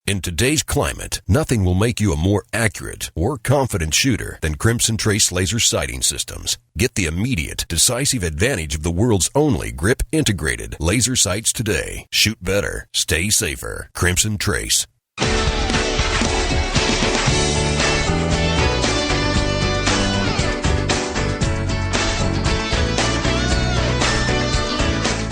In today's climate, nothing will make you a more accurate or confident shooter than Crimson Trace laser sighting systems. Get the immediate, decisive advantage of the world's only grip-integrated laser sights today. Shoot better. Stay safer. Crimson Trace.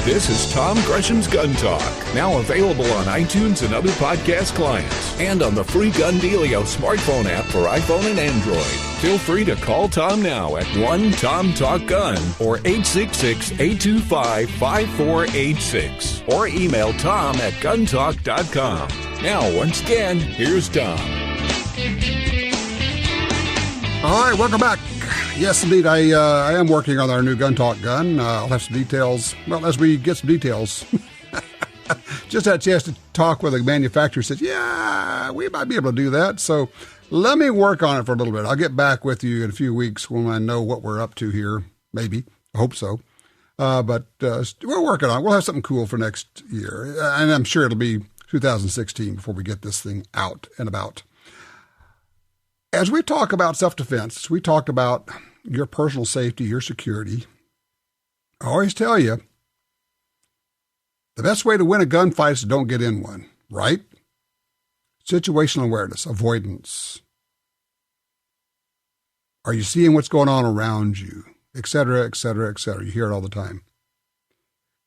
This is Tom Gresham's Gun Talk, now available on iTunes and other podcast clients, and on the free Gun Dealio smartphone app for iPhone and Android. Feel free to call Tom now at 1-TOM-TALK-GUN or 866-825-5486, or email Tom at guntalk.com. Now, once again, here's Tom. All right, welcome back. Yes, indeed, I am working on our new Gun Talk gun. I'll have some details. Well, as we get some details, just had a chance to talk with a manufacturer. Said, yeah, we might be able to do that. So let me work on it for a little bit. I'll get back with you in a few weeks when I know what we're up to here. Maybe. I hope so. But we're working on it. We'll have something cool for next year. And I'm sure it'll be 2016 before we get this thing out and about. As we talk about self-defense, we talk about your personal safety, your security. I always tell you, the best way to win a gunfight is to don't get in one, right? Situational awareness, avoidance. Are you seeing what's going on around you, et cetera, et cetera, et cetera? You hear it all the time.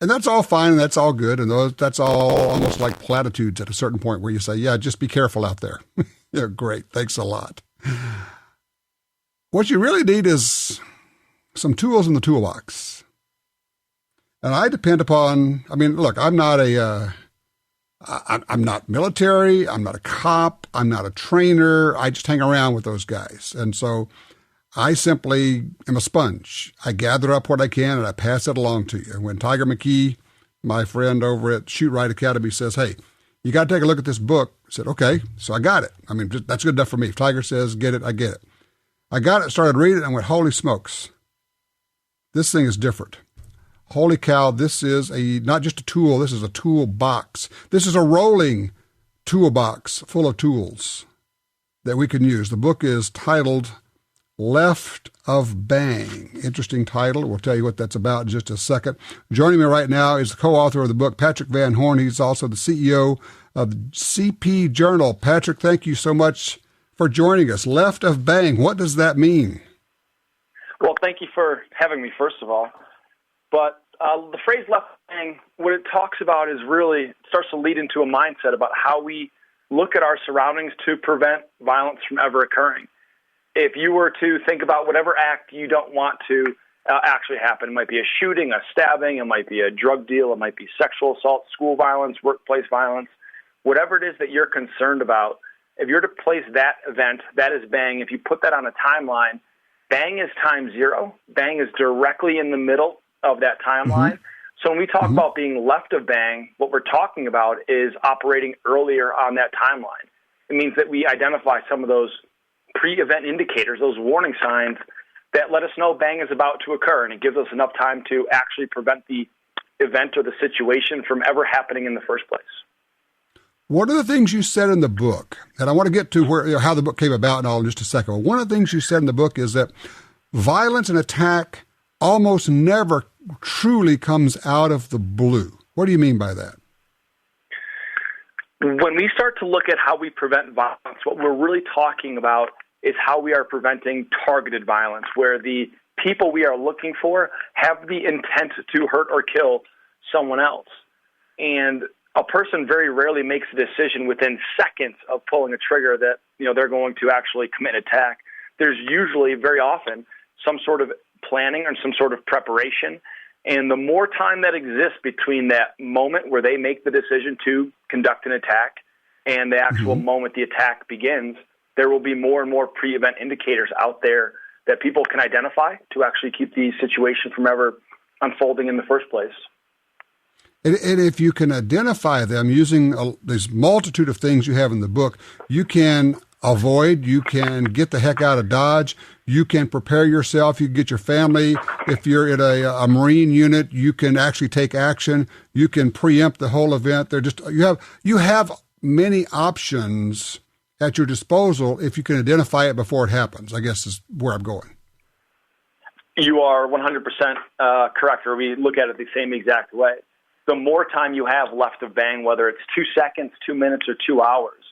And that's all fine and that's all good. And that's all almost like platitudes at a certain point where you say, yeah, just be careful out there. Yeah, great. Thanks a lot. What you really need is some tools in the toolbox. And I depend upon, look, I'm not I'm not military. I'm not a cop. I'm not a trainer. I just hang around with those guys. And so I simply am a sponge. I gather up what I can and I pass it along to you. And when Tiger McKee, my friend over at Shoot Right Academy, says, hey, you got to take a look at this book. I said, okay, so I got it. That's good enough for me. If Tiger says, get it, I get it. I got it, started reading it, and went, holy smokes. This thing is different. Holy cow, this is not just a tool, this is a toolbox. This is a rolling toolbox full of tools that we can use. The book is titled Left of Bang. Interesting title. We'll tell you what that's about in just a second. Joining me right now is the co-author of the book, Patrick Van Horne. He's also the CEO of the CP Journal. Patrick, thank you so much for joining us. Left of Bang, what does that mean? Well, thank you for having me, first of all. But the phrase left of bang, what it talks about is really starts to lead into a mindset about how we look at our surroundings to prevent violence from ever occurring. If you were to think about whatever act you don't want to actually happen, it might be a shooting, a stabbing, it might be a drug deal, it might be sexual assault, school violence, workplace violence, whatever it is that you're concerned about, if you're to place that event, that is bang. If you put that on a timeline, bang is time zero. Bang is directly in the middle of that timeline. Mm-hmm. So when we talk about being left of bang, what we're talking about is operating earlier on that timeline. It means that we identify some of those pre-event indicators, those warning signs that let us know bang is about to occur, and it gives us enough time to actually prevent the event or the situation from ever happening in the first place. One of the things you said in the book, and I want to get to how the book came about and all in just a second, but one of the things you said in the book is that violence and attack almost never truly comes out of the blue. What do you mean by that? When we start to look at how we prevent violence, what we're really talking about is how we are preventing targeted violence, where the people we are looking for have the intent to hurt or kill someone else. And a person very rarely makes a decision within seconds of pulling a trigger that, they're going to actually commit an attack. There's usually, very often, some sort of planning or some sort of preparation. And the more time that exists between that moment where they make the decision to conduct an attack and the actual moment the attack begins, there will be more and more pre-event indicators out there that people can identify to actually keep the situation from ever unfolding in the first place. And if you can identify them using this multitude of things you have in the book, you can avoid, you can get the heck out of Dodge, you can prepare yourself, you can get your family. If you're in a Marine unit, you can actually take action. You can preempt the whole event. You have many options at your disposal if you can identify it before it happens, I guess is where I'm going. You are 100% correct, or we look at it the same exact way. The more time you have left of bang, whether it's 2 seconds, 2 minutes, or 2 hours,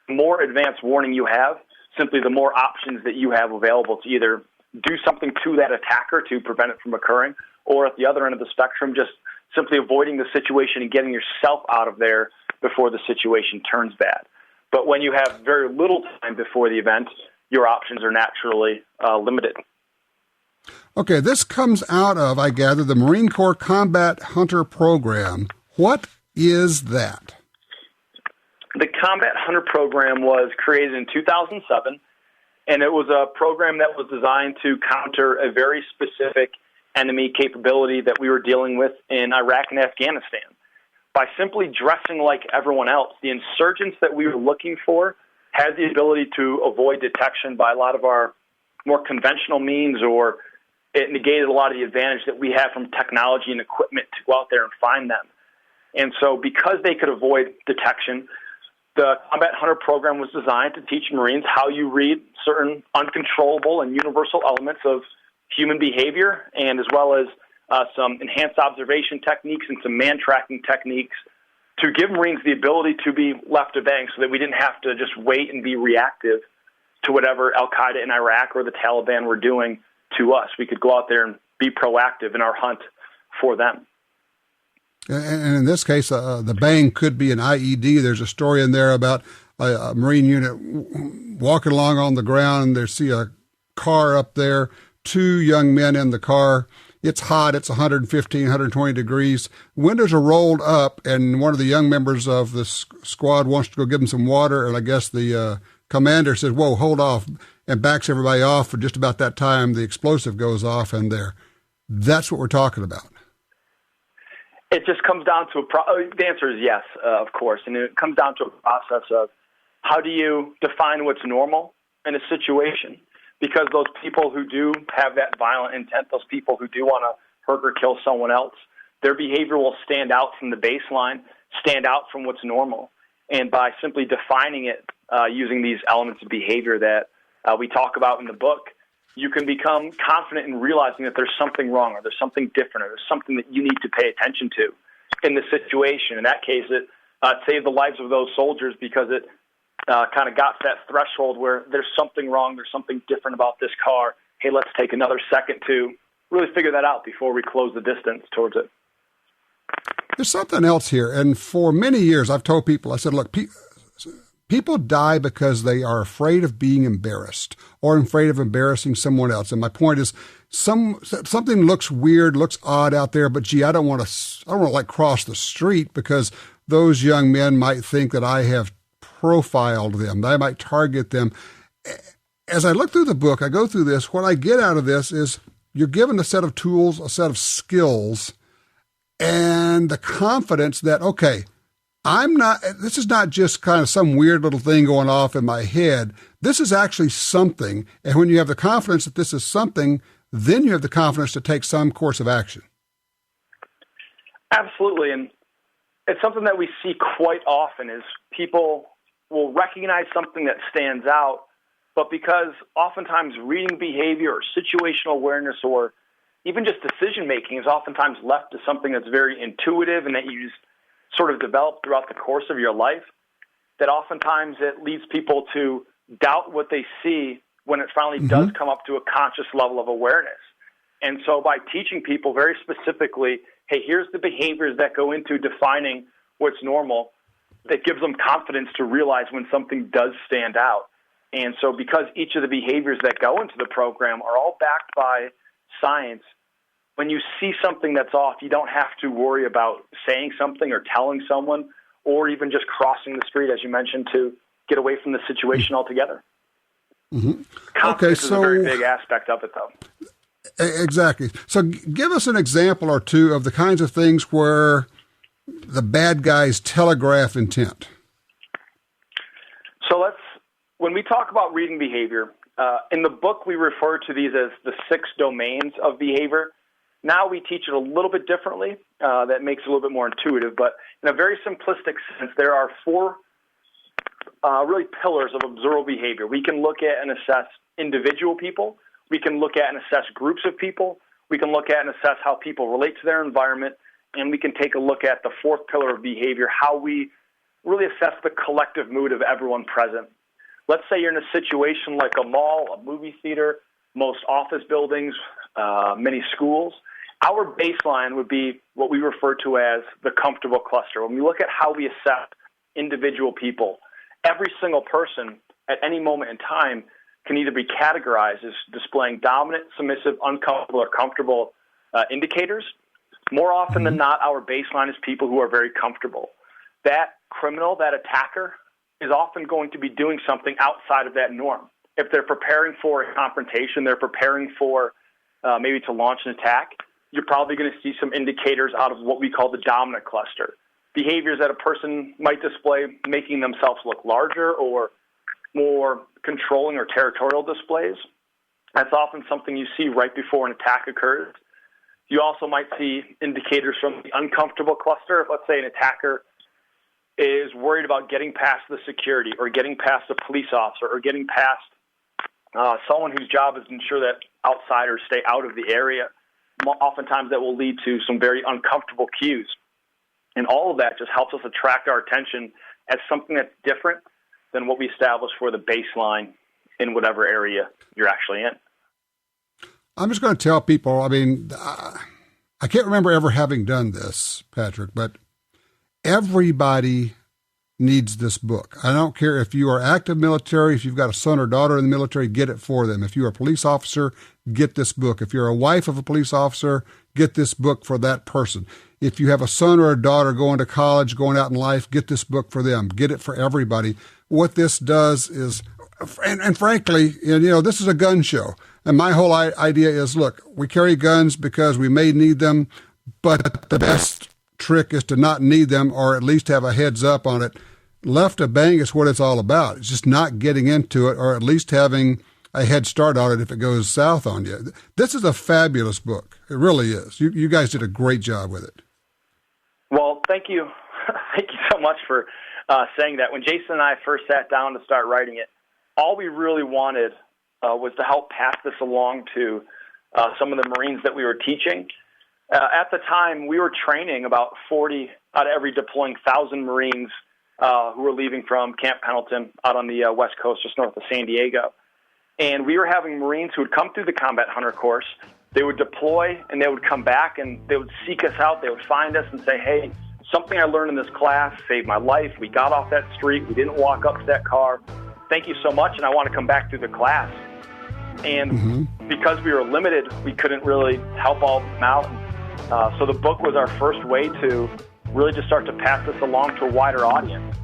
the more advanced warning you have, simply the more options that you have available to either do something to that attacker to prevent it from occurring, or at the other end of the spectrum, just simply avoiding the situation and getting yourself out of there before the situation turns bad. But when you have very little time before the event, your options are naturally limited. Okay, this comes out of, I gather, the Marine Corps Combat Hunter Program. What is that? The Combat Hunter Program was created in 2007, and it was a program that was designed to counter a very specific enemy capability that we were dealing with in Iraq and Afghanistan. By simply dressing like everyone else, the insurgents that we were looking for had the ability to avoid detection by a lot of our more conventional means, or it negated a lot of the advantage that we have from technology and equipment to go out there and find them. And so because they could avoid detection, the Combat Hunter Program was designed to teach Marines how you read certain uncontrollable and universal elements of human behavior, and as well as some enhanced observation techniques and some man-tracking techniques to give Marines the ability to be left of bang so that we didn't have to just wait and be reactive to whatever Al-Qaeda in Iraq or the Taliban were doing to us. We could go out there and be proactive in our hunt for them. And in this case, the bang could be an IED. There's a story in there about a Marine unit walking along on the ground, and they see a car up there, 2 young men in the car. It's hot. It's 115, 120 degrees. Windows are rolled up, and one of the young members of the squad wants to go give them some water, and I guess the commander says, "Whoa, hold off," and backs everybody off. For just about that time, the explosive goes off, and that's what we're talking about. It just comes down to the answer is yes, of course, and it comes down to a process of how do you define what's normal in a situation? Because those people who do have that violent intent, those people who do want to hurt or kill someone else, their behavior will stand out from the baseline, stand out from what's normal. And by simply defining it using these elements of behavior that we talk about in the book, you can become confident in realizing that there's something wrong, or there's something different, or there's something that you need to pay attention to in the situation. In that case, it saved the lives of those soldiers because it kind of got to that threshold where there's something wrong, there's something different about this car. Hey, let's take another second to really figure that out before we close the distance towards it. There's something else here. And for many years, I've told people, I said, look, people die because they are afraid of being embarrassed or afraid of embarrassing someone else. And my point is, something looks weird, looks odd out there, but gee, I don't want to like cross the street because those young men might think that I have profiled them. I might target them. As I look through the book, I go through this, what I get out of this is you're given a set of tools, a set of skills, and the confidence that, okay, this is not just kind of some weird little thing going off in my head. This is actually something. And when you have the confidence that this is something, then you have the confidence to take some course of action. Absolutely. And it's something that we see quite often is people will recognize something that stands out, but because oftentimes reading behavior or situational awareness or even just decision-making is oftentimes left to something that's very intuitive and that you just sort of develop throughout the course of your life, that oftentimes it leads people to doubt what they see when it finally does come up to a conscious level of awareness. And so by teaching people very specifically, hey, here's the behaviors that go into defining what's normal, that gives them confidence to realize when something does stand out. And so because each of the behaviors that go into the program are all backed by science, when you see something that's off, you don't have to worry about saying something or telling someone or even just crossing the street, as you mentioned, to get away from the situation altogether. Confidence is a very big aspect of it, though. Exactly. So give us an example or two of the kinds of things where the bad guys telegraph intent. So when we talk about reading behavior, in the book we refer to these as the 6 domains of behavior. Now we teach it a little bit differently. That makes it a little bit more intuitive, but in a very simplistic sense, there are 4 really pillars of observable behavior. We can look at and assess individual people. We can look at and assess groups of people. We can look at and assess how people relate to their environment. And we can take a look at the fourth pillar of behavior, how we really assess the collective mood of everyone present. Let's say you're in a situation like a mall, a movie theater, most office buildings, many schools. Our baseline would be what we refer to as the comfortable cluster. When we look at how we assess individual people, every single person at any moment in time can either be categorized as displaying dominant, submissive, uncomfortable, or comfortable indicators. More often than not, our baseline is people who are very comfortable. That criminal, that attacker, is often going to be doing something outside of that norm. If they're preparing for a confrontation, they're preparing for maybe to launch an attack, you're probably going to see some indicators out of what we call the dominant cluster. Behaviors that a person might display, making themselves look larger or more controlling or territorial displays. That's often something you see right before an attack occurs. You also might see indicators from the uncomfortable cluster. Let's say an attacker is worried about getting past the security or getting past a police officer or getting past someone whose job is to ensure that outsiders stay out of the area. Oftentimes that will lead to some very uncomfortable cues. And all of that just helps us attract our attention as something that's different than what we established for the baseline in whatever area you're actually in. I'm just going to tell people, I mean, I can't remember ever having done this, Patrick, but everybody needs this book. I don't care if you are active military, if you've got a son or daughter in the military, get it for them. If you're a police officer, get this book. If you're a wife of a police officer, get this book for that person. If you have a son or a daughter going to college, going out in life, get this book for them. Get it for everybody. What this does is, and frankly, you know, this is a gun show. And my whole idea is, look, we carry guns because we may need them, but the best trick is to not need them or at least have a heads up on it. Left of bang is what it's all about. It's just not getting into it or at least having a head start on it if it goes south on you. This is a fabulous book. It really is. You guys did a great job with it. Well, thank you. Thank you so much for saying that. When Jason and I first sat down to start writing it, all we really wanted was to help pass this along to some of the Marines that we were teaching. At the time, we were training about 40 out of every deploying 1,000 Marines who were leaving from Camp Pendleton out on the West Coast, just north of San Diego. And we were having Marines who would come through the Combat Hunter course. They would deploy, and they would come back, and they would seek us out. They would find us and say, hey, something I learned in this class saved my life. We got off that street. We didn't walk up to that car. Thank you so much, and I want to come back through the class. And because we were limited, we couldn't really help all of them out. So the book was our first way to really just start to pass this along to a wider audience.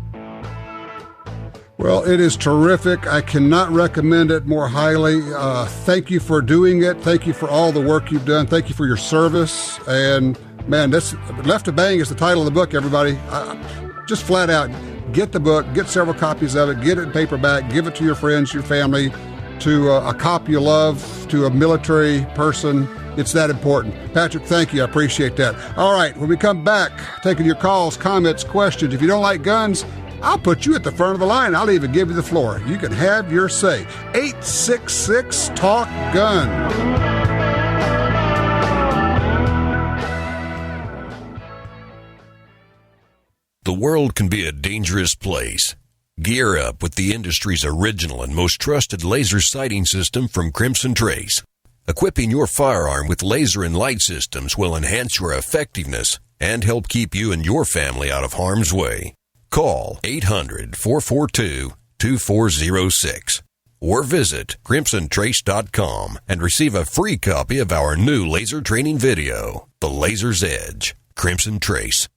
Well, it is terrific. I cannot recommend it more highly. Thank you for doing it. Thank you for all the work you've done. Thank you for your service. And, man, this Left to Bang is the title of the book, everybody. Just flat out, get the book, get several copies of it, get it in paperback, give it to your friends, your family, to a cop you love, to a military person. It's that important. Patrick, thank you. I appreciate that. All right, when we come back, taking your calls, comments, questions. If you don't like guns, I'll put you at the front of the line. I'll even give you the floor. You can have your say. 866-TALK-GUN. The world can be a dangerous place. Gear up with the industry's original and most trusted laser sighting system from Crimson Trace. Equipping your firearm with laser and light systems will enhance your effectiveness and help keep you and your family out of harm's way. Call 800-442-2406 or visit crimsontrace.com and receive a free copy of our new laser training video, The Laser's Edge. Crimson Trace.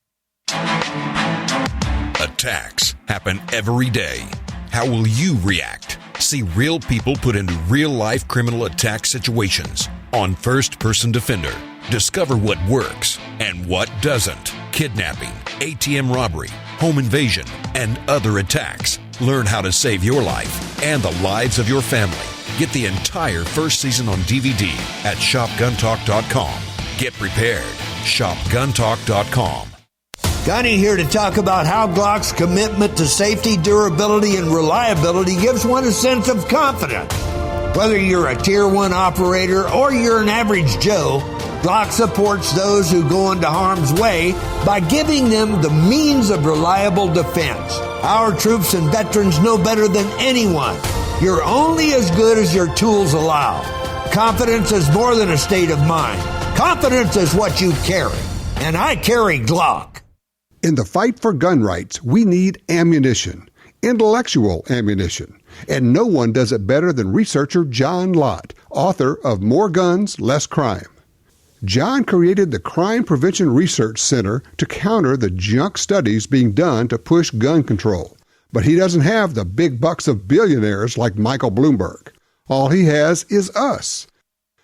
Attacks happen every day. How will you react? See real people put into real-life criminal attack situations on First Person Defender. Discover what works and what doesn't. Kidnapping, ATM robbery, home invasion, and other attacks. Learn how to save your life and the lives of your family. Get the entire first season on DVD at shopguntalk.com. Get prepared. Shopguntalk.com. Gunny here to talk about how Glock's commitment to safety, durability, and reliability gives one a sense of confidence. Whether you're a Tier 1 operator or you're an average Joe, Glock supports those who go into harm's way by giving them the means of reliable defense. Our troops and veterans know better than anyone. You're only as good as your tools allow. Confidence is more than a state of mind. Confidence is what you carry. And I carry Glock. In the fight for gun rights, we need ammunition, intellectual ammunition. And no one does it better than researcher John Lott, author of More Guns, Less Crime. John created the Crime Prevention Research Center to counter the junk studies being done to push gun control. But he doesn't have the big bucks of billionaires like Michael Bloomberg. All he has is us.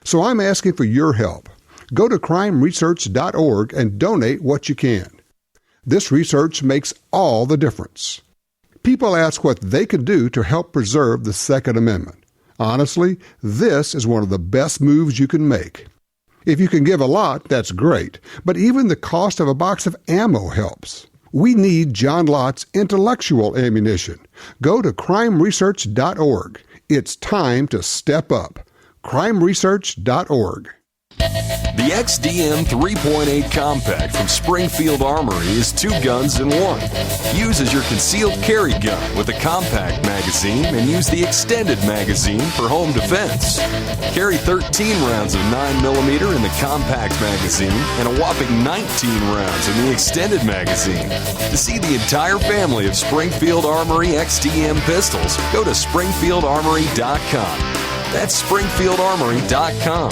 So I'm asking for your help. Go to crimeresearch.org and donate what you can. This research makes all the difference. People ask what they could do to help preserve the Second Amendment. Honestly, this is one of the best moves you can make. If you can give a lot, that's great, but even the cost of a box of ammo helps. We need John Lott's intellectual ammunition. Go to crimeresearch.org. It's time to step up. crimeresearch.org. The XDM 3.8 Compact from Springfield Armory is 2 guns in 1. Use as your concealed carry gun with a compact magazine and use the extended magazine for home defense. Carry 13 rounds of 9mm in the compact magazine and a whopping 19 rounds in the extended magazine. To see the entire family of Springfield Armory XDM pistols, go to springfieldarmory.com. That's springfieldarmory.com.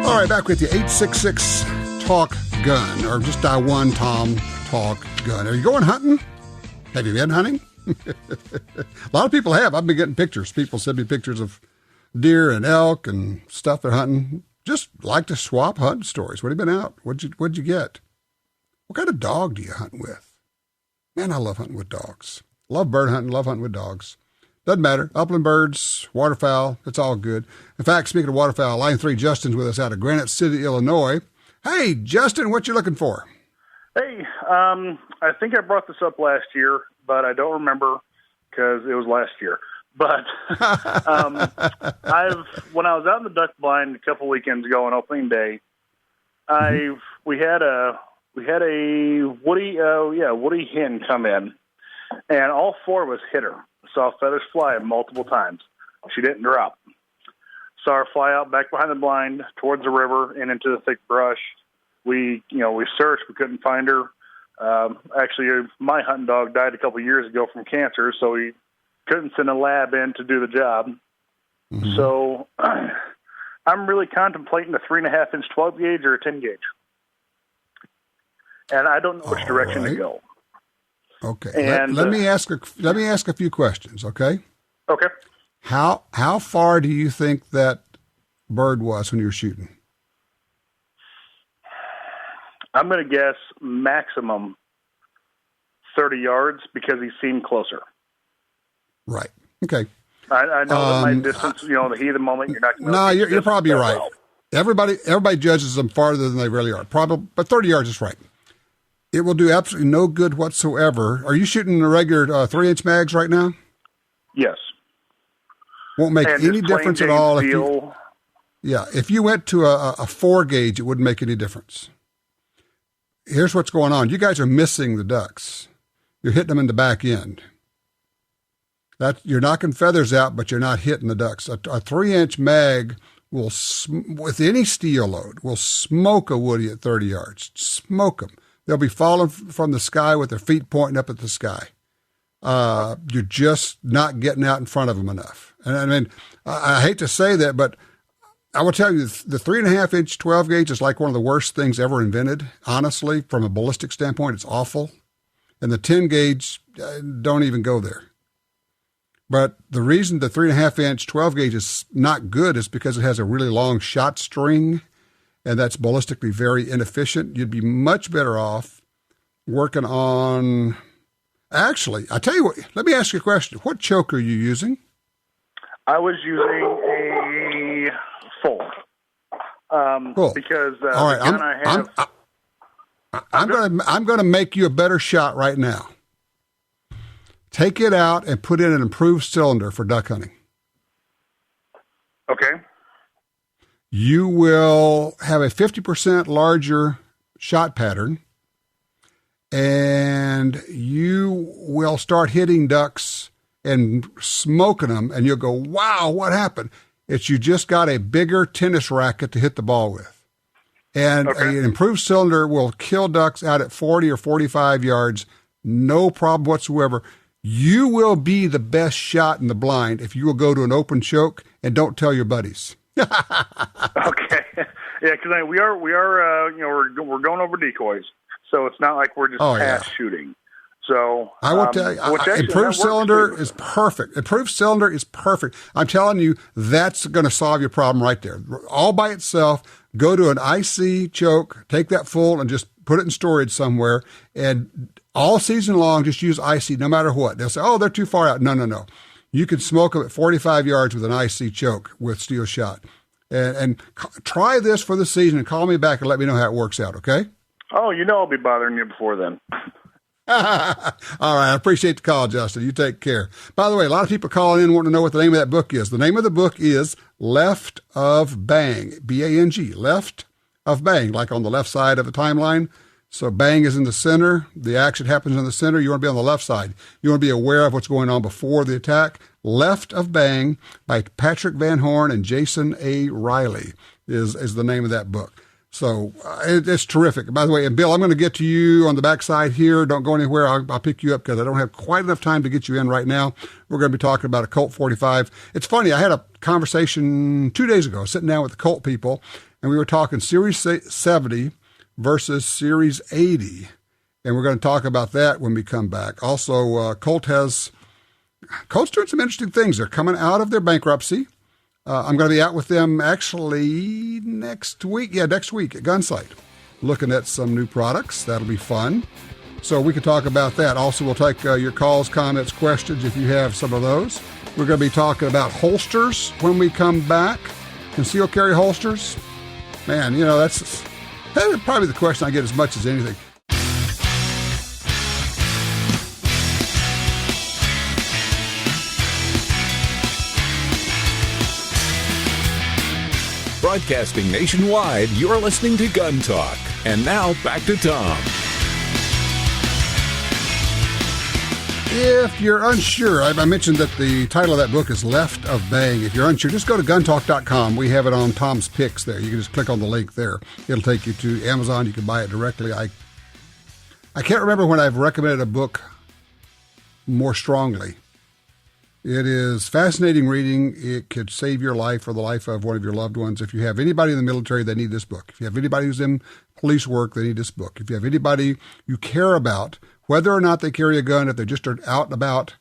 All right, back with you, 866-TALK-GUN, or just dial 1-TOM-TALK-GUN. Are you going hunting? Have you been hunting? A lot of people have. I've been getting pictures. People send me pictures of deer and elk and stuff they're hunting. Just like to swap hunting stories. What have you been out? What'd you get? What kind of dog do you hunt with? Man, I love hunting with dogs. Love bird hunting, love hunting with dogs. Doesn't matter. Upland birds, waterfowl, it's all good. In fact, speaking of waterfowl, line 3, Justin's with us out of Granite City, Illinois. Hey, Justin, what you looking for? Hey, I think I brought this up last year, but I don't remember because it was last year. But when I was out in the duck blind a couple weekends ago on opening day, we had a woody hen come in, and all 4 of us hit her. Saw feathers fly multiple times. She didn't drop. Saw her fly out back behind the blind towards the river and into the thick brush. We searched. We couldn't find her. Actually, my hunting dog died a couple years ago from cancer, so we couldn't send a lab in to do the job. Mm-hmm. So I'm really contemplating a 3.5-inch 12 gauge or a 10 gauge, and I don't know which direction to go. Okay. And let me ask a few questions. Okay. Okay. How far do you think that bird was when you were shooting? I'm going to guess maximum 30 yards because he seemed closer. Right. Okay. I know that my distance, the heat of the moment, you're not going to. No, you're probably right. Well. Everybody judges them farther than they really are. Probably, but 30 yards is right. It will do absolutely no good whatsoever. Are you shooting the regular 3-inch mags right now? Yes. Won't make any difference at all. If you went to a 4 gauge, it wouldn't make any difference. Here's what's going on. You guys are missing the ducks. You're hitting them in the back end. You're knocking feathers out, but you're not hitting the ducks. A 3-inch mag will, with any steel load, will smoke a woody at 30 yards. Smoke them. They'll be falling from the sky with their feet pointing up at the sky. You're just not getting out in front of them enough. And I mean, I hate to say that, but I will tell you, the 3.5-inch 12 gauge is like one of the worst things ever invented. Honestly, from a ballistic standpoint, it's awful. And the 10 gauge, don't even go there. But the reason the 3.5-inch 12 gauge is not good is because it has a really long shot string, and that's ballistically very inefficient. You'd be much better off working on Actually, I tell you what, let me ask you a question. What choke are you using? I was using a full. Cool. Because all right, the gun I'm going to make you a better shot right now. Take it out and put in an improved cylinder for duck hunting. Okay. You will have a 50% larger shot pattern, and you will start hitting ducks and smoking them, and you'll go, wow, what happened? It's you just got a bigger tennis racket to hit the ball with. And an improved cylinder will kill ducks out at 40 or 45 yards, no problem whatsoever. You will be the best shot in the blind if you will go to an open choke and don't tell your buddies. Okay. Yeah, because we are we're going over decoys, so it's not like we're just pass shooting. So I will tell you, improved cylinder is perfect. Improved cylinder is perfect. I'm telling you, that's going to solve your problem right there. All by itself, go to an IC choke, take that full, and just put it in storage somewhere. And all season long, just use IC no matter what. They'll say, oh, they're too far out. No. You can smoke them at 45 yards with an IC choke with steel shot. And try this for the season and call me back and let me know how it works out, okay? Oh, I'll be bothering you before then. All right. I appreciate the call, Justin. You take care. By the way, a lot of people calling in wanting to know what the name of that book is. The name of the book is Left of Bang, B-A-N-G, Left of Bang, like on the left side of the timeline. So bang is in the center. The action happens in the center. You want to be on the left side. You want to be aware of what's going on before the attack. Left of Bang by Patrick Van Horne and Jason A. Riley is the name of that book. So it's terrific. By the way, and Bill, I'm going to get to you on the backside here. Don't go anywhere. I'll pick you up because I don't have quite enough time to get you in right now. We're going to be talking about a Colt 45. It's funny. I had a conversation 2 days ago sitting down with the Colt people, and we were talking Series 70 versus Series 80. And we're going to talk about that when we come back. Also, Colt's doing some interesting things. They're coming out of their bankruptcy. I'm going to be out with them actually next week. Yeah, next week at Gunsight, looking at some new products. That'll be fun. So we can talk about that. Also, we'll take your calls, comments, questions if you have some of those. We're going to be talking about holsters when we come back. Concealed carry holsters. Man, that's probably the question I get as much as anything. Broadcasting nationwide, you're listening to Gun Talk. And now, back to Tom. If you're unsure, I mentioned that the title of that book is Left of Bang. If you're unsure, just go to guntalk.com. We have it on Tom's Picks there. You can just click on the link there. It'll take you to Amazon. You can buy it directly. I can't remember when I've recommended a book more strongly. It is fascinating reading. It could save your life or the life of one of your loved ones. If you have anybody in the military, they need this book. If you have anybody who's in police work, they need this book. If you have anybody you care about, whether or not they carry a gun, if they just are out and about,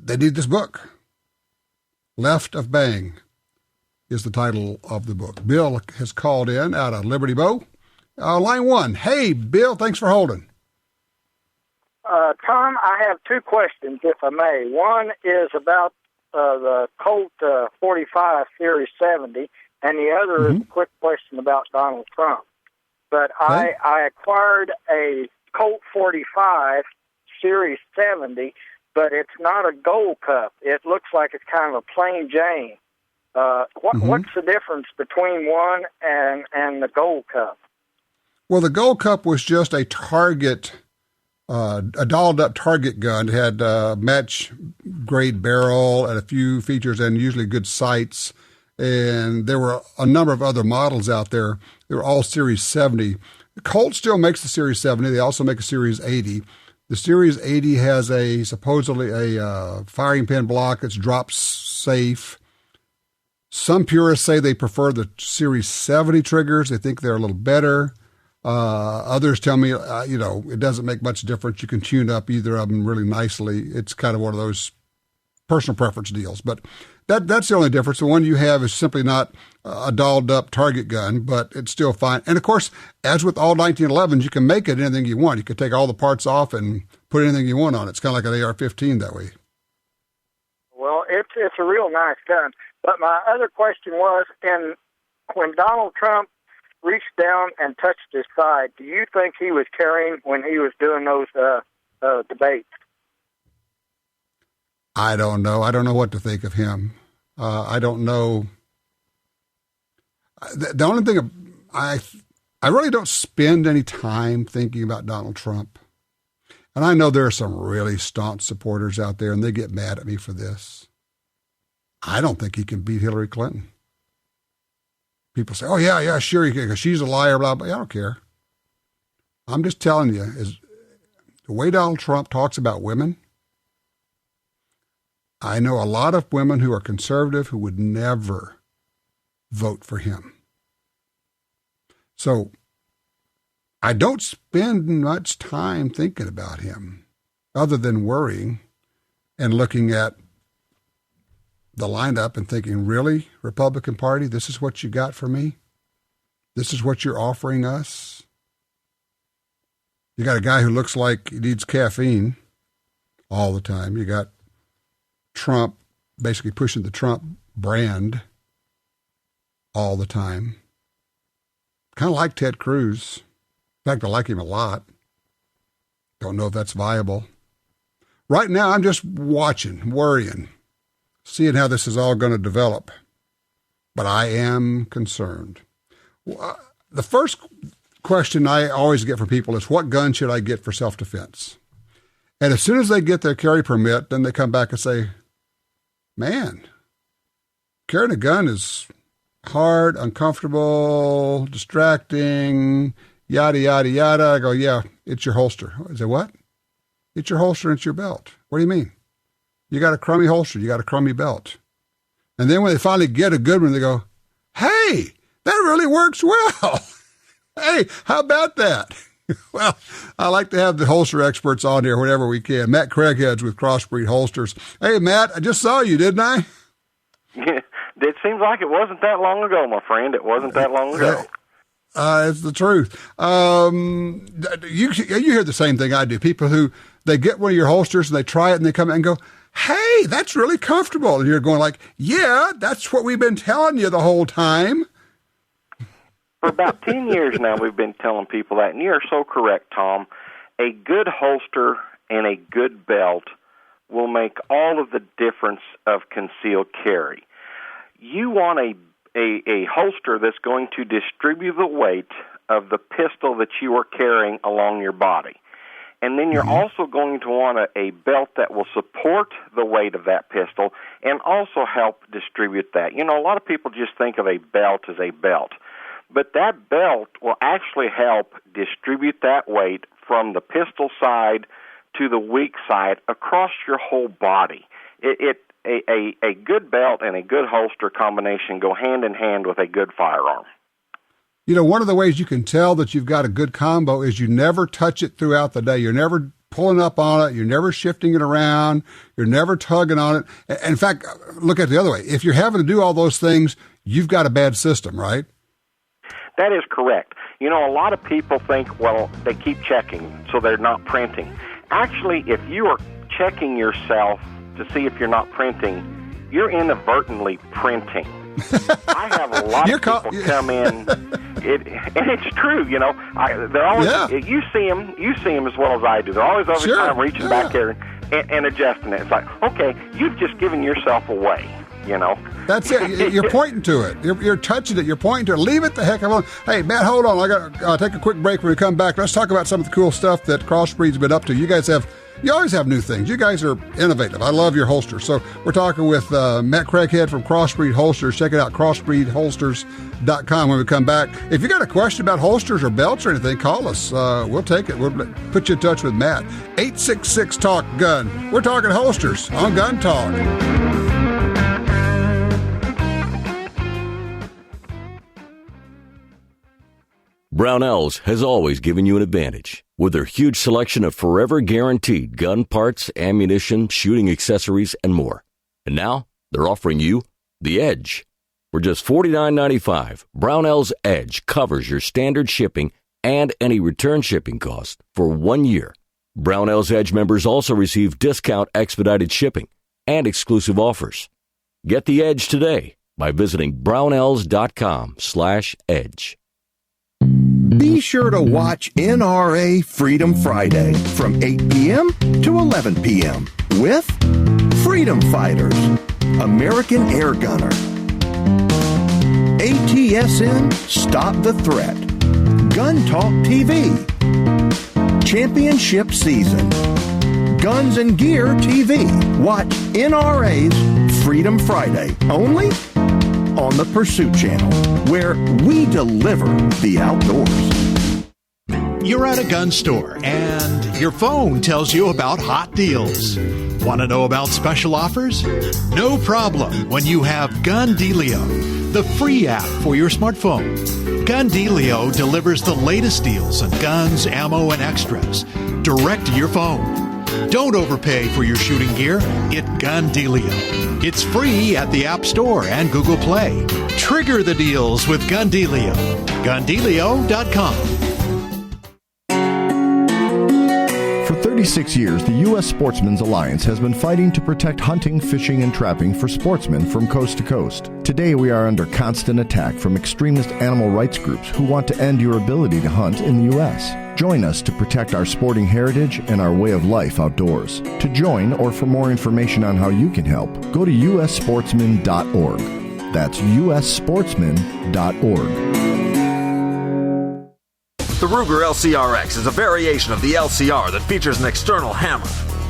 they need this book. Left of Bang is the title of the book. Bill has called in out of Liberty Bow. Line one. Hey, Bill, thanks for holding. Tom, I have two questions, if I may. One is about the Colt 45 Series 70, and the other is a quick question about Donald Trump. But I acquired a Colt 45 Series 70, but it's not a gold cup. It looks like it's kind of a plain Jane. What's the difference between one and the gold cup? Well, the gold cup was just a target, a dolled-up target gun. It had match-grade barrel and a few features and usually good sights. And there were a number of other models out there. They were all Series 70. Colt still makes the Series 70. They also make a Series 80. The Series 80 has supposedly a firing pin block that's drop safe. Some purists say they prefer the Series 70 triggers. They think they're a little better. Others tell me, it doesn't make much difference. You can tune up either of them really nicely. It's kind of one of those personal preference deals. But That's the only difference. The one you have is simply not a dolled-up target gun, but it's still fine. And, of course, as with all 1911s, you can make it anything you want. You can take all the parts off and put anything you want on it. It's kind of like an AR-15 that way. Well, it's a real nice gun. But my other question was, when Donald Trump reached down and touched his side, do you think he was carrying when he was doing those debates? I don't know. I don't know what to think of him. I don't know. The only thing I really don't spend any time thinking about Donald Trump. And I know there are some really staunch supporters out there, and they get mad at me for this. I don't think he can beat Hillary Clinton. People say, oh, yeah, sure he can, because she's a liar, blah, blah. I don't care. I'm just telling you, is the way Donald Trump talks about women, I know a lot of women who are conservative who would never vote for him. So I don't spend much time thinking about him other than worrying and looking at the lineup and thinking, really, Republican Party, this is what you got for me? This is what you're offering us? You got a guy who looks like he needs caffeine all the time. You got Trump basically pushing the Trump brand all the time. Kind of like Ted Cruz. In fact, I like him a lot. Don't know if that's viable. Right now, I'm just watching, worrying, seeing how this is all going to develop. But I am concerned. The first question I always get from people is, what gun should I get for self-defense? And as soon as they get their carry permit, then they come back and say, man, carrying a gun is hard, uncomfortable, distracting, yada, yada, yada. I go, yeah, it's your holster. I say, what? It's your holster and it's your belt. What do you mean? You got a crummy holster. You got a crummy belt. And then when they finally get a good one, they go, hey, that really works well. Hey, how about that? Well, I like to have the holster experts on here whenever we can. Matt Craighead's with CrossBreed Holsters. Hey, Matt, I just saw you, didn't I? It seems like it wasn't that long ago, my friend. It wasn't that long ago. It's the truth. You hear the same thing I do. People who, they get one of your holsters and they try it and they come in and go, hey, that's really comfortable. And you're going like, yeah, that's what we've been telling you the whole time. For about 10 years now, we've been telling people that, and you're so correct, Tom. A good holster and a good belt will make all of the difference of concealed carry. You want a holster that's going to distribute the weight of the pistol that you are carrying along your body. And then you're also going to want a belt that will support the weight of that pistol and also help distribute that. You know, a lot of people just think of a belt as a belt. But that belt will actually help distribute that weight from the pistol side to the weak side across your whole body. A good belt and a good holster combination go hand in hand with a good firearm. You know, one of the ways you can tell that you've got a good combo is you never touch it throughout the day. You're never pulling up on it. You're never shifting it around. You're never tugging on it. In fact, look at it the other way. If you're having to do all those things, you've got a bad system, right? That is correct. You know, a lot of people think, well, they keep checking, so they're not printing. Actually, if you are checking yourself to see if you're not printing, you're inadvertently printing. I have a lot of people come in, and it's true, you know. They're always, you see them as well as I do. They're always over time reaching back there and adjusting it. It's like, okay, you've just given yourself away. You know, that's it. You're pointing to it. You're touching it. You're pointing to it. Leave it the heck alone. Hey, Matt, hold on. I got to take a quick break. When we come back, let's talk about some of the cool stuff that CrossBreed's been up to. You always have new things. You guys are innovative. I love your holsters. So we're talking with Matt Craighead from CrossBreed Holsters. Check it out, crossbreedholsters.com when we come back. If you got a question about holsters or belts or anything, call us. We'll take it. We'll put you in touch with Matt. 866-TALK-GUN. We're talking holsters on Gun Talk. Brownells has always given you an advantage. With their huge selection of forever guaranteed gun parts, ammunition, shooting accessories, and more. And now, they're offering you the Edge. For just $49.95, Brownells Edge covers your standard shipping and any return shipping cost for 1 year. Brownells Edge members also receive discount expedited shipping and exclusive offers. Get the Edge today by visiting brownells.com/edge. Be sure to watch NRA Freedom Friday from 8 p.m. to 11 p.m. with Freedom Fighters, American Air Gunner, ATSN Stop the Threat, GUNTALK TV, Championship Season, Guns and Gear TV. Watch NRA's Freedom Friday only on the Pursuit Channel, where we deliver the outdoors. You're at a gun store and your phone tells you about hot deals. Want to know about special offers? No problem when you have GunDealio, the free app for your smartphone. GunDealio delivers the latest deals on guns, ammo, and extras direct to your phone. Don't overpay for your shooting gear. Get GunDealio. It's free at the App Store and Google Play. Trigger the deals with GunDealio. GunDealio.com. For 36 years, the U.S. Sportsmen's Alliance has been fighting to protect hunting, fishing, and trapping for sportsmen from coast to coast. Today, we are under constant attack from extremist animal rights groups who want to end your ability to hunt in the U.S. Join us to protect our sporting heritage and our way of life outdoors. To join or for more information on how you can help, go to ussportsman.org. That's ussportsman.org. The Ruger LCRX is a variation of the LCR that features an external hammer,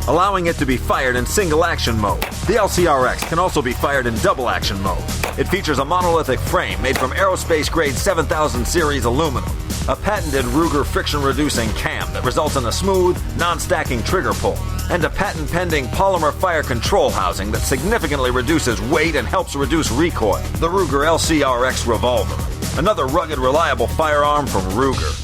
allowing it to be fired in single action mode. The LCRX can also be fired in double action mode. It features a monolithic frame made from aerospace grade 7000 series aluminum, a patented Ruger friction reducing cam that results in a smooth, non-stacking trigger pull, and a patent pending polymer fire control housing that significantly reduces weight and helps reduce recoil. The Ruger LCRX Revolver, another rugged, reliable firearm from Ruger.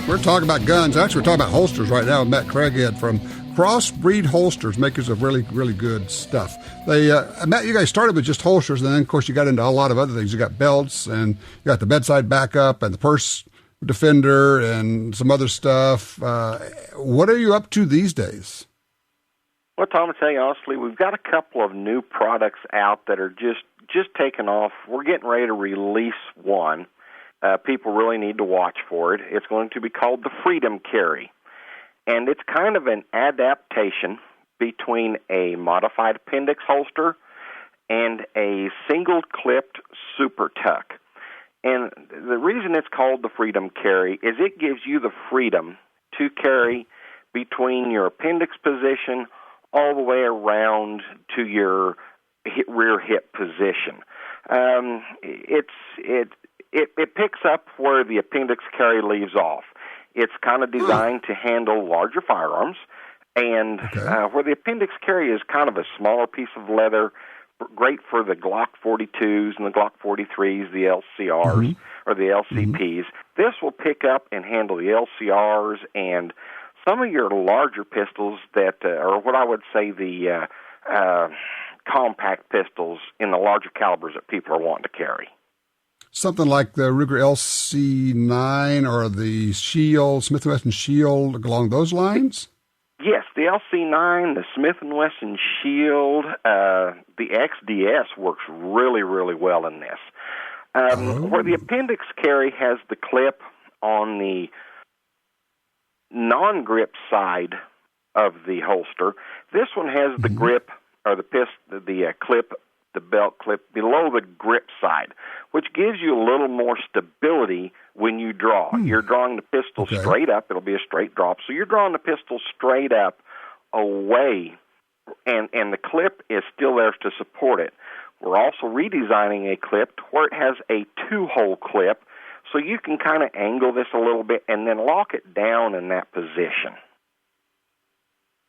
We're talking about guns. Actually, we're talking about holsters right now with Matt Craighead from CrossBreed Holsters, makers of really, really good stuff. They, Matt, you guys started with just holsters, and then, of course, you got into a lot of other things. You got belts, and you got the bedside backup, and the purse defender, and some other stuff. What are you up to these days? Well, Tom, to tell you honestly, we've got a couple of new products out that are just taking off. We're getting ready to release one. People really need to watch for it. It's going to be called the Freedom Carry, and it's kind of an adaptation between a modified appendix holster and a single-clipped super tuck. And the reason it's called the Freedom Carry is it gives you the freedom to carry between your appendix position all the way around to your rear hip position. It picks up where the appendix carry leaves off. It's kind of designed to handle larger firearms, and where the appendix carry is kind of a smaller piece of leather, great for the Glock 42s and the Glock 43s, the LCRs, or the LCPs. This will pick up and handle the LCRs and some of your larger pistols that are what I would say the compact pistols in the larger calibers that people are wanting to carry. Something like the Ruger LC9 or the Shield, Smith & Wesson Shield, along those lines? Yes, the LC9, the Smith & Wesson Shield, the XDS works really, really well in this. Where the appendix carry has the clip on the non-grip side of the holster, this one has the grip or the clip, the belt clip below the grip side, which gives you a little more stability when you draw. You're drawing the pistol straight up. It'll be a straight drop. So you're drawing the pistol straight up away, and the clip is still there to support it. We're also redesigning a clip where it has a two-hole clip, so you can kind of angle this a little bit and then lock it down in that position.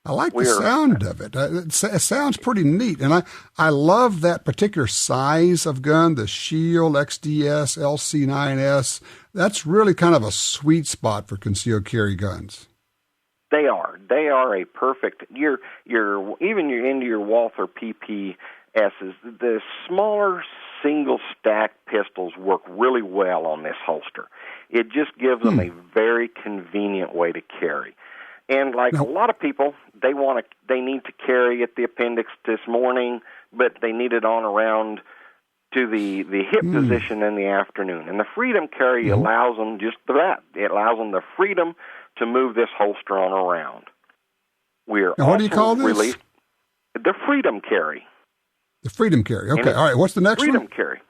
I like the sound of it. It sounds pretty neat. And I love that particular size of gun, the Shield XDS LC9S. That's really kind of a sweet spot for concealed carry guns. They are. They are a perfect. Even into your Walther PPSs. The smaller single stack pistols work really well on this holster. It just gives them a very convenient way to carry. And like a lot of people, they need to carry at the appendix this morning, but they need it on around to the hip position in the afternoon. And the Freedom Carry allows them just that. It allows them the freedom to move this holster on around. We're now, what do you call this? Released the Freedom Carry. The Freedom Carry. Okay. All right. What's the next Freedom one? Carry.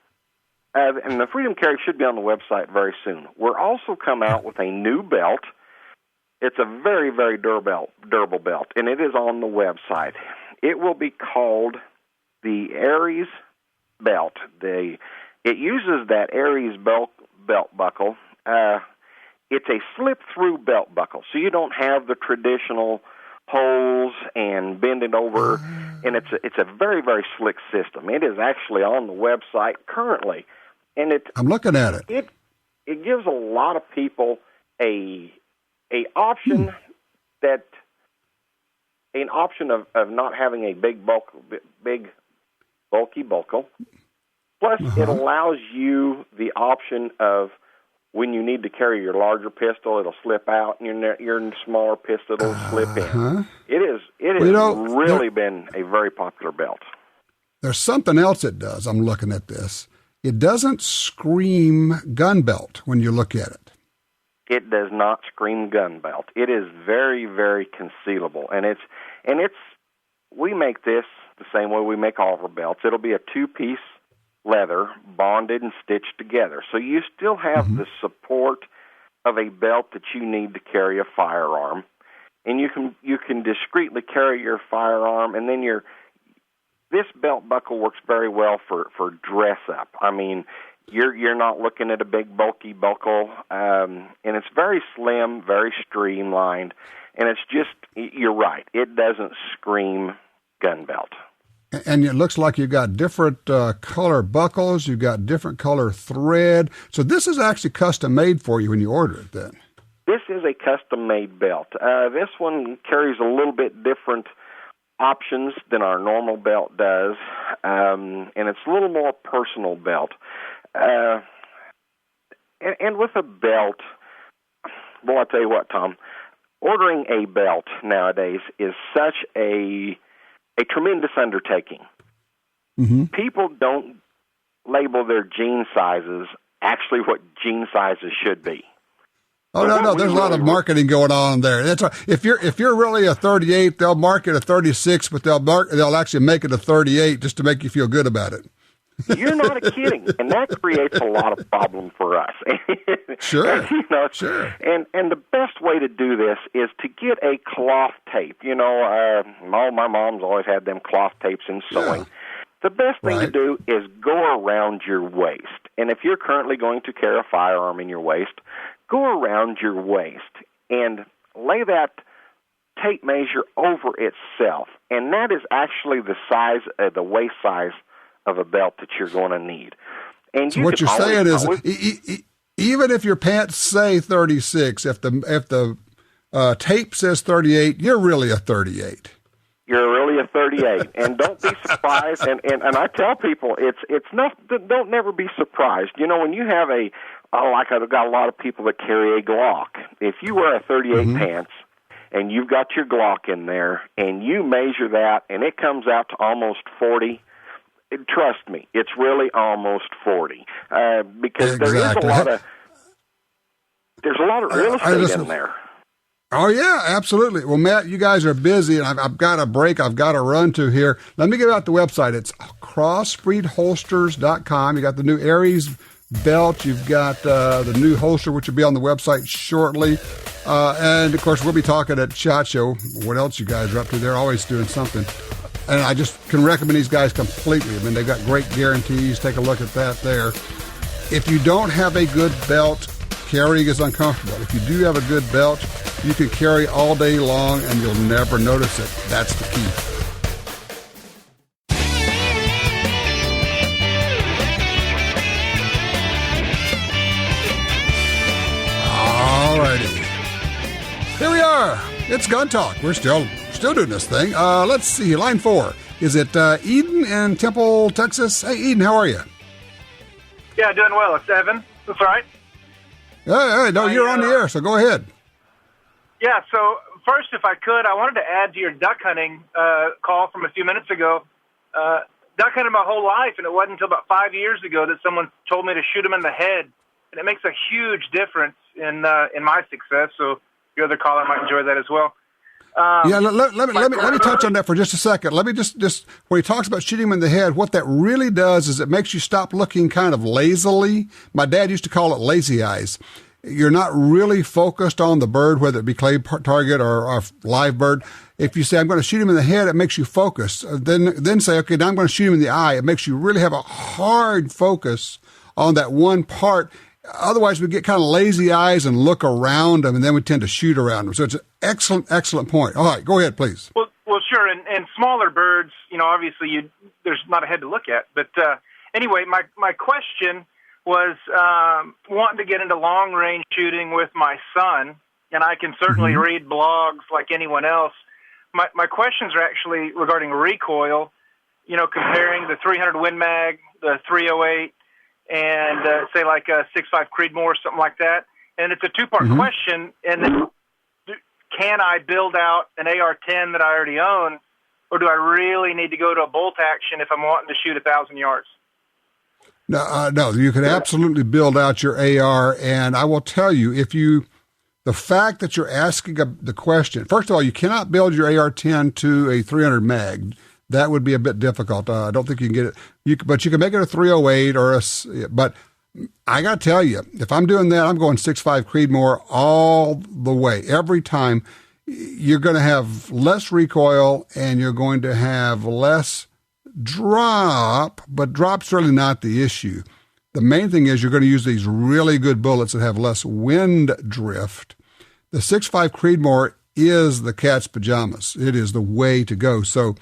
And the Freedom Carry should be on the website very soon. We're also come out with a new belt. It's a very, very durable belt, and it is on the website. It will be called the Aries belt. It uses that Aries belt buckle. It's a slip-through belt buckle, so you don't have the traditional holes and bend it over, and it's a very, very slick system. It is actually on the website currently, and I'm looking at it. It gives a lot of people an option of not having a big bulky buckle. Plus, it allows you the option of when you need to carry your larger pistol, it'll slip out, and your smaller pistol will slip in. It has really been a very popular belt. There's something else it does. I'm looking at this. It doesn't scream gun belt when you look at it. It does not scream gun belt. It is very, very concealable, and we make this the same way we make all of our belts. It'll be a two-piece leather bonded and stitched together, so you still have the support of a belt that you need to carry a firearm, and you can discreetly carry your firearm, and then this belt buckle works very well for dress up. I mean, you're not looking at a big bulky buckle, and it's very slim, very streamlined, and it's just, you're right, it doesn't scream gun belt. And it looks like you've got different color buckles, you've got different color thread. So this is actually custom made for you when you order it then. This is a custom made belt. This one carries a little bit different options than our normal belt does, and it's a little more personal belt. And with a belt, well, I'll tell you what, Tom, ordering a belt nowadays is such a tremendous undertaking. People don't label their jean sizes actually what jean sizes should be. Oh, no, there's a lot of marketing going on there. That's right. If you're really a 38, they'll market a 36, but they'll actually make it a 38 just to make you feel good about it. You're not kidding, and that creates a lot of problem for us. Sure, sure. And the best way to do this is to get a cloth tape. My mom's always had them cloth tapes in sewing. Yeah. The best thing to do is go around your waist. And if you're currently going to carry a firearm in your waist, go around your waist and lay that tape measure over itself. And that is actually the size, the waist size of a belt that you're going to need. And so what you're saying is, even if your pants say 36, if the tape says 38, you're really a 38. You're really a 38, and don't be surprised. And I tell people, it's not. Don't never be surprised. When you have I've got a lot of people that carry a Glock. If you wear a 38 pants and you've got your Glock in there, and you measure that, and it comes out to almost 40. Trust me, it's really almost 40 because there's a lot of real estate in there. Oh yeah, absolutely. Well, Matt, you guys are busy, and I've got a break I've got to run to here. Let me give out the website. It's CrossBreedHolsters.com. You got the new Aries belt. You've got the new holster, which will be on the website shortly. And of course, we'll be talking at SHOT Show. What else you guys are up to? They're always doing something. And I just can recommend these guys completely. I mean, they've got great guarantees. Take a look at that there. If you don't have a good belt, carrying is uncomfortable. If you do have a good belt, you can carry all day long and you'll never notice it. That's the key. All righty. Here we are. It's Gun Talk. We're still doing this thing. Let's see. Line 4. Is it Eden in Temple, Texas? Hey, Eden, how are you? Yeah, doing well. It's Evan. That's right. Hey, no, you're on the air, so go ahead. Yeah, so first, if I could, I wanted to add to your duck hunting call from a few minutes ago. Duck hunted my whole life, and it wasn't until about 5 years ago that someone told me to shoot them in the head, and it makes a huge difference in my success, so your other caller might enjoy that as well. Let me touch on that for just a second. Let me just when he talks about shooting him in the head, what that really does is it makes you stop looking kind of lazily. My dad used to call it lazy eyes. You're not really focused on the bird, whether it be clay target or live bird. If you say, I'm going to shoot him in the head, it makes you focus. Then say, okay, now I'm going to shoot him in the eye. It makes you really have a hard focus on that one part. Otherwise, we get kind of lazy eyes and look around them, and then we tend to shoot around them. So it's an excellent point. All right, go ahead, please. Well, sure. And smaller birds, obviously there's not a head to look at. But anyway, my question was wanting to get into long-range shooting with my son, and I can certainly read blogs like anyone else. My questions are actually regarding recoil, comparing the 300 Win Mag, the 308, and say like a 6.5 Creedmoor or something like that. And it's a two-part question. And then, can I build out an AR-10 that I already own, or do I really need to go to a bolt action if I'm wanting to shoot 1,000 yards? No, you can absolutely build out your AR. And I will tell you, the fact that you're asking the question, first of all, you cannot build your AR-10 to a 300 mag. That would be a bit difficult. I don't think you can get it. But you can make it a 308 but I got to tell you, if I'm doing that, I'm going 6.5 Creedmoor all the way. Every time you're going to have less recoil and you're going to have less drop, but drop's really not the issue. The main thing is you're going to use these really good bullets that have less wind drift. The 6.5 Creedmoor is the cat's pajamas. It is the way to go. So,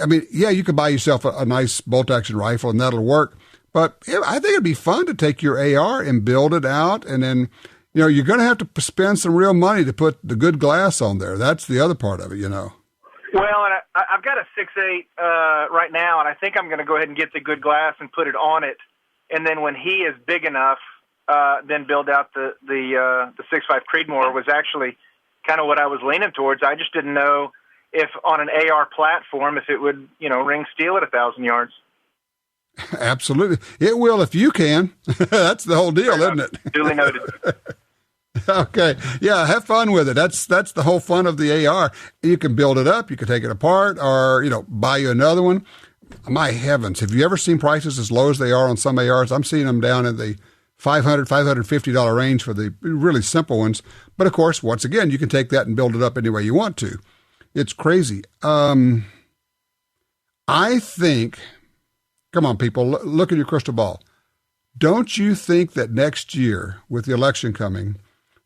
I mean, yeah, you could buy yourself a nice bolt-action rifle, and that'll work. But I think it'd be fun to take your AR and build it out, and then, you're going to have to spend some real money to put the good glass on there. That's the other part of it, Well, and I've got a 6.8 right now, and I think I'm going to go ahead and get the good glass and put it on it, and then when he is big enough, then build out the 6.5 Creedmoor was actually kind of what I was leaning towards. I just didn't know if on an AR platform, if it would, ring steel at 1,000 yards. Absolutely. It will if you can. That's the whole deal, isn't it? Duly noted. Okay. Yeah, have fun with it. That's the whole fun of the AR. You can build it up, you can take it apart, or, buy you another one. My heavens, have you ever seen prices as low as they are on some ARs? I'm seeing them down in the $500, $550 range for the really simple ones. But of course, once again, you can take that and build it up any way you want to. It's crazy. I think, come on, people, look at your crystal ball. Don't you think that next year, with the election coming,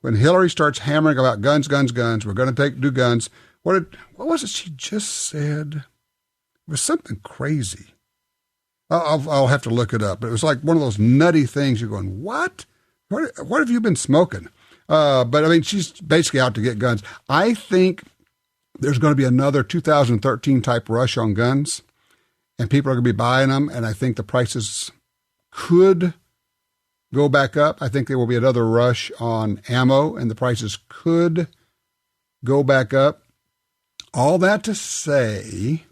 when Hillary starts hammering about guns, we're going to do guns. What was it she just said? It was something crazy. I'll have to look it up. But it was like one of those nutty things. You're going, what? What have you been smoking? But I mean, she's basically out to get guns. I think there's going to be another 2013 type rush on guns, and people are going to be buying them. And I think the prices could go back up. I think there will be another rush on ammo, and the prices could go back up. All that to say,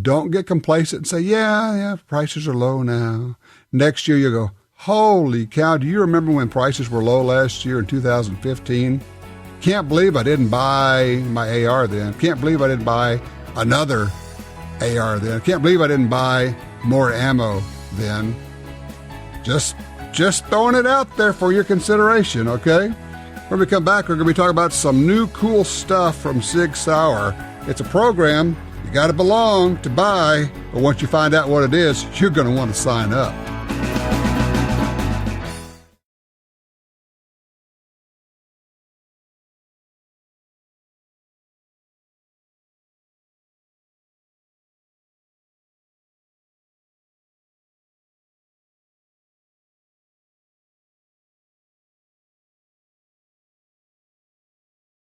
don't get complacent and say, yeah, prices are low now. Next year you go, holy cow, do you remember when prices were low last year in 2015? Can't believe I didn't buy my AR then. Can't believe I didn't buy another AR then. Can't believe I didn't buy more ammo then. Just throwing it out there for your consideration, okay? When we come back, we're going to be talking about some new cool stuff from Sig Sauer. It's a program you got to belong to buy, but once you find out what it is, you're going to want to sign up.